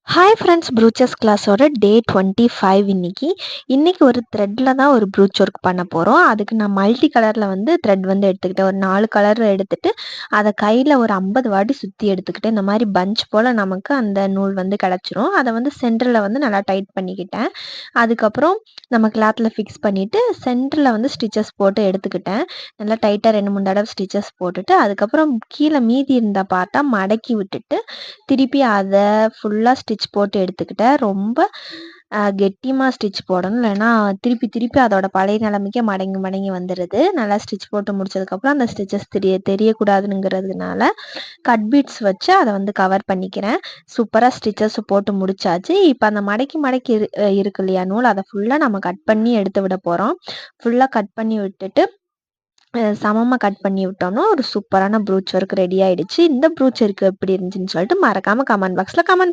Hi friends! Brochures கிளாஸோட டே 25 இன்னைக்கு. இன்னைக்கு ஒரு த்ரெட்ல தான் ஒரு ப்ரூச் ஒர்க் பண்ண போறோம். அதுக்கு நான் மல்டி கலர்ல த்ரெட் எடுத்துக்கிட்டேன். ஒரு 4 கலர் எடுத்துட்டு, அத கையில ஒரு 50 வாட்டி சுத்தி எடுத்துக்கிட்டேன். இந்த மாரி பஞ்ச் போல நமக்கு அந்த நூல் கிடைச்சிரும். அத சென்டர்ல நல்லா டைட் பண்ணிக்கிட்டேன். அதுக்கப்புறம் நம்ம கிளாத்ல ஃபிக்ஸ் பண்ணிட்டு, சென்டர்ல ஸ்டிச்சஸ் போட்டு எடுத்துக்கிட்டேன். நல்லா டைட்டா 2, 3 தடவ ஸ்டிச்சஸ் போட்டுட்டு, அதுக்கப்புறம் கீழ மீதி இருந்த பார்ட்ட மடக்கி விட்டுட்டு, திருப்பி அத ஃபுல்லா ஸ்டிச் போட்டு எடுத்துக்கிட்டேன். ரொம்ப கெட்டியமா ஸ்டிச் போடணும். இல்லைன்னா திருப்பி திருப்பி அதோட பழைய நிலைமைக்கே மடங்கி மடங்கி வந்துடுது. நல்லா ஸ்டிச் போட்டு முடிச்சதுக்கப்புறம் அந்த ஸ்டிச்சஸ் தெரியக்கூடாதுங்கிறதுனால கட் பீட்ஸ் வச்சு அதை கவர் பண்ணிக்கிறேன். சூப்பராக ஸ்டிச்சஸ் போட்டு முடிச்சாச்சு. இப்போ அந்த மடக்கி மடக்கி இருக்கு இல்லையா நூல், அதை ஃபுல்லாக நம்ம கட் பண்ணி எடுத்து விட போகிறோம். ஃபுல்லாக கட் பண்ணி விட்டுட்டு சமமாக கட் பண்ணி விட்டோம்னா ஒரு சூப்பரான ப்ரூச் ஒர்க் ரெடி ஆயிடுச்சு. இந்த ப்ரூச் ஒர்க் எப்படி இருந்துச்சுன்னு சொல்லிட்டு மறக்காமல் கமெண்ட் பாக்ஸில் கமெண்ட்